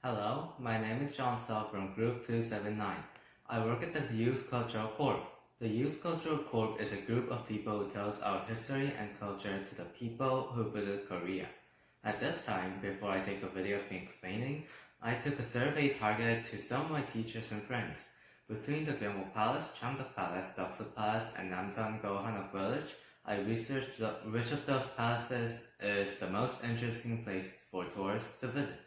Hello, my name is John Saw from Group 279. I work at the Youth Cultural Corp. The Youth Cultural Corp is a group of people who tells our history and culture to the people who visit Korea. At this time, before I take a video of me explaining, I took a survey targeted to some of my teachers and friends. Between the Gyeongbok Palace, Cheongdeok Palace, Deoksu Palace, and Namsanhanok Village, I researched which of those palaces is the most interesting place for tourists to visit.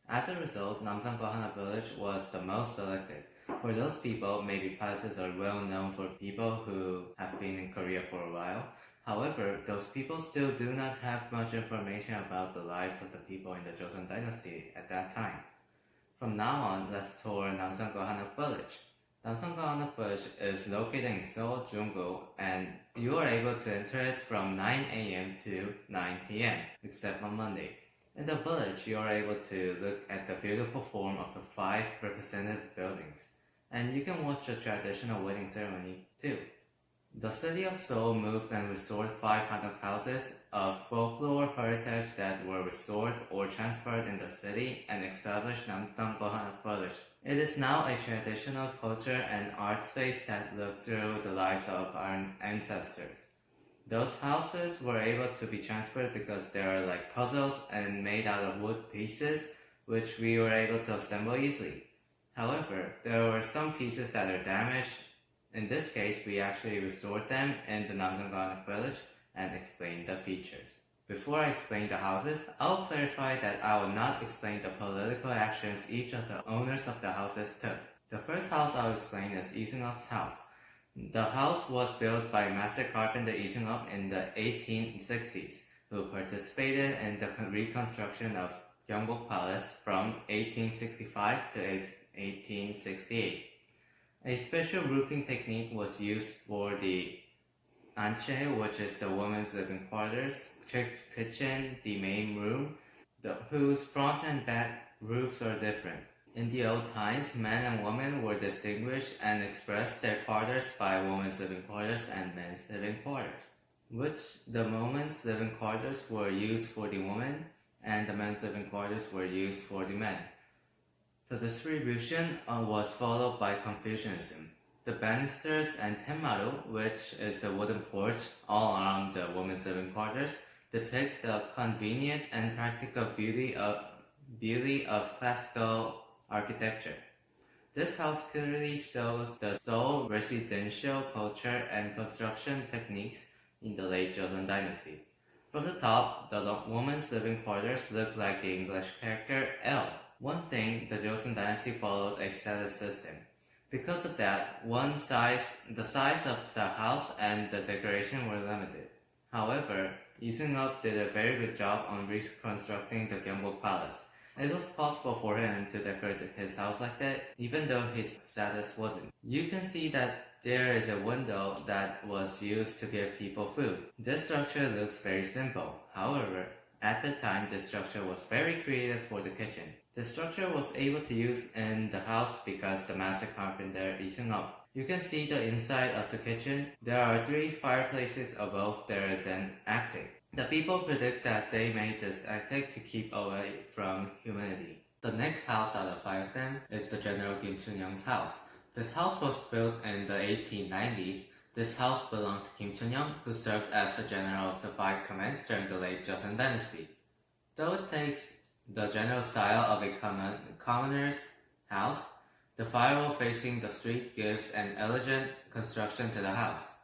As a result, Namsanhanok Village was the most selected. For those people, maybe palaces are well known for people who have been in Korea for a while. However, those people still do not have much information about the lives of the people in the Joseon dynasty at that time. From now on, let's tour Namsanhanok Village. Namsanhanok Village is located in Seoul, Junggo, and you are able to enter it from 9 a.m. to 9 p.m., except on Monday. In the village, you are able to look at the beautiful form of the 5 representative buildings, and you can watch the traditional wedding ceremony too. The city of Seoul moved and restored 500 houses of folklore heritage that were restored or transferred in the city and established Namsanhanok Village. It is now a traditional culture and art space that looked through the lives of our ancestors. Those houses were able to be transferred because they are like puzzles and made out of wood pieces, which we were able to assemble easily. However, there were some pieces that are damaged. In this case, we actually restored them in the Namsanhanok Village and explained the features. Before I explain the houses, I'll clarify that I will not explain the political actions each of the owners of the houses took. The first house I'll explain is Lee Seung-up's house. The house was built by master carpenter Lee Seung-up in the 1860s, who participated in the reconstruction of Gyeongbok Palace from 1865 to 1868. A special roofing technique was used for the anche, which is the women's living quarters, kitchen, the main room, whose front and back roofs are different. In the old times, men and women were distinguished and expressed their quarters by women's living quarters and men's living quarters, which the women's living quarters were used for the women and the men's living quarters were used for the men. The distribution was followed by Confucianism. The banisters and tenmaru, which is the wooden porch all around the women's living quarters, depict the convenient and practical beauty of classical architecture. This house clearly shows the Seoul residential culture and construction techniques in the late Joseon dynasty. From the top, the women's living quarters look like the English character L. One thing, the Joseon dynasty followed a status system. Because of that, the size of the house and the decoration were limited. However, Lee Seung-up did a very good job on reconstructing the Gyeongbok Palace. It was possible for him to decorate his house like that, even though his status wasn't. You can see that there is a window that was used to give people food. This structure looks very simple. However, at the time, this structure was very creative for the kitchen. The structure was able to use in the house because the master carpenter Lee Seung-up. You can see the inside of the kitchen. There are 3 fireplaces above there is an attic. The people predict that they made this attic to keep away from humidity. The next house out of 5 of them is the General Kim Chun-young's house. This house was built in the 1890s. This house belonged to Kim Chun-young, who served as the general of the 5 commands during the late Joseon dynasty. Though it takes the general style of a commoner's house, the firewall facing the street gives an elegant construction to the house.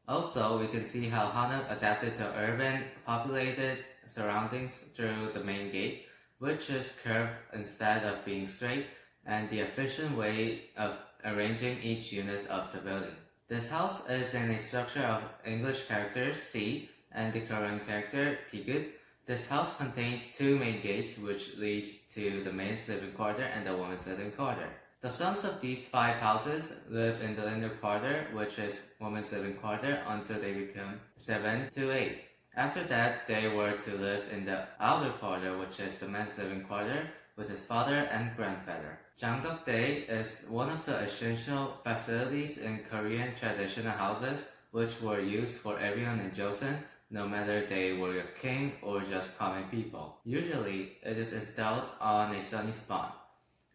Also, we can see how Hanok adapted to urban, populated surroundings through the main gate, which is curved instead of being straight, and the efficient way of arranging each unit of the building. This house is in a structure of English character C and the Korean character Tigut. This house contains 2 main gates, which leads to the men's living quarter and the women's living quarter. The sons of these 5 houses live in the inner quarter, which is women's living quarter, until they become 7 to 8. After that, they were to live in the outer quarter, which is the men's living quarter, with his father and grandfather. Jangdeok-dae is one of the essential facilities in Korean traditional houses, which were used for everyone in Joseon, no matter they were a king or just common people. Usually, it is installed on a sunny spot.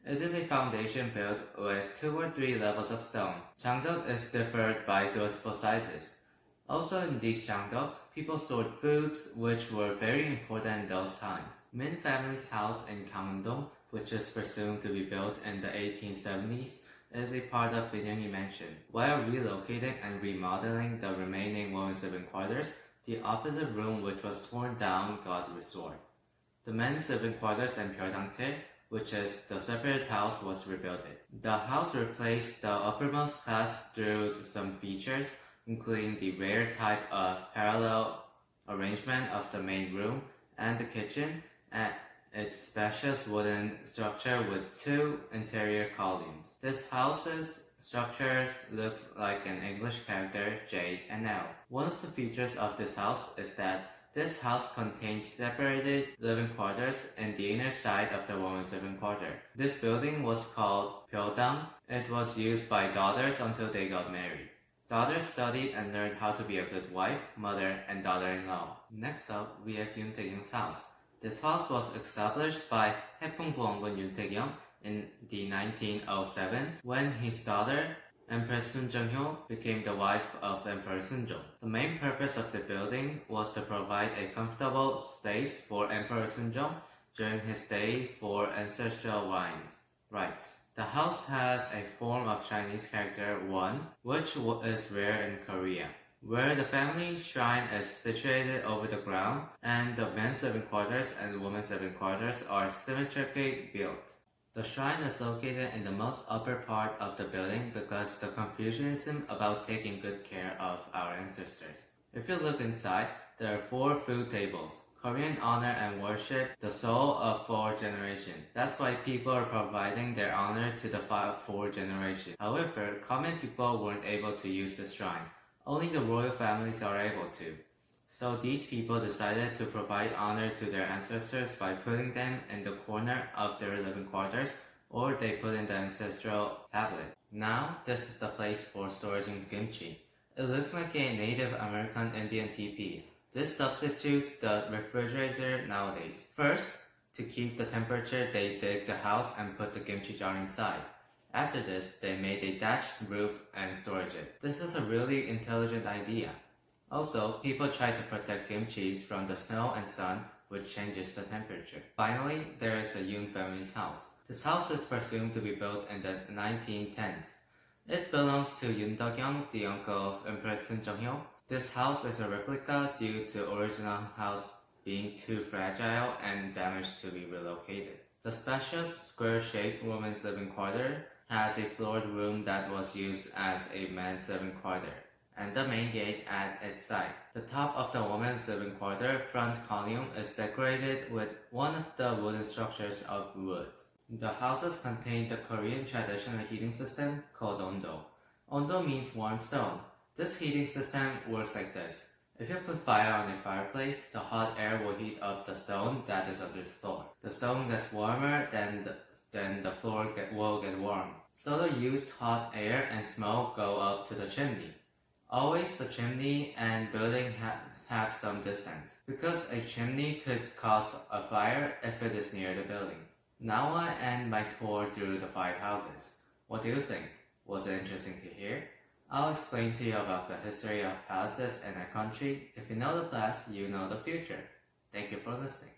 It is a foundation built with 2 or 3 levels of stone. Changdeok is differed by multiple sizes. Also in these Changdeok, people stored foods which were very important in those times. Min family's house in Gangwon-dong, which is presumed to be built in the 1870s, is a part of Binyoung Mansion. While relocating and remodeling the remaining women's living quarters, the opposite room which was torn down got restored. The men's living quarters in Pyeongdang-tae, which is the separate house, was rebuilt. The house replaced the uppermost class through some features, including the rare type of parallel arrangement of the main room and the kitchen, and its spacious wooden structure with 2 interior columns. This house's structures look like an English character J and L. One of the features of this house is that this house contains separated living quarters in the inner side of the woman's living quarter. This building was called Pyeodam. It was used by daughters until they got married. Daughters studied and learned how to be a good wife, mother, and daughter-in-law. Next up, we have Yoon Tae-kyung's house. This house was established by Haepungbuonggun Yoon Tae-kyung in the 1907 when his daughter, Empress Sun Jung-hyo, became the wife of Emperor Sunjong. The main purpose of the building was to provide a comfortable space for Emperor Sunjong during his stay for ancestral rites. The house has a form of Chinese character 1, which is rare in Korea, where the family shrine is situated over the ground and the men's living quarters and women's living quarters are symmetrically built. The shrine is located in the most upper part of the building because the Confucianism about taking good care of our ancestors. If you look inside, there are 4 food tables. Korean honor and worship the soul of 4 generations. That's why people are providing their honor to the 4 generations. However, common people weren't able to use the shrine. Only the royal families are able to. So these people decided to provide honor to their ancestors by putting them in the corner of their living quarters, or they put in the ancestral tablet. Now, this is the place for storing kimchi. It looks like a Native American Indian teepee. This substitutes the refrigerator nowadays. First, to keep the temperature, they dig the house and put the kimchi jar inside. After this, they made a thatched roof and storage it. This is a really intelligent idea. Also, people try to protect kimchi from the snow and sun, which changes the temperature. Finally, there is the Yoon family's house. This house is presumed to be built in the 1910s. It belongs to Yoon Deok-young, the uncle of Empress Sun Jung-hyo. This house is a replica due to original house being too fragile and damaged to be relocated. The spacious, square-shaped women's living quarter has a floored room that was used as a men's living quarter, and the main gate at its side. The top of the women's living quarter front column is decorated with one of the wooden structures of wood. The houses contain the Korean traditional heating system called ondo. Ondo means warm stone. This heating system works like this. If you put fire on a fireplace, the hot air will heat up the stone that is under the floor. The stone gets warmer, then the floor will get warm. So the used hot air and smoke go up to the chimney. Always the chimney and building have some distance, because a chimney could cause a fire if it is near the building. Now I end my tour through the 5 houses. What do you think? Was it interesting to hear? I'll explain to you about the history of houses in our country. If you know the past, you know the future. Thank you for listening.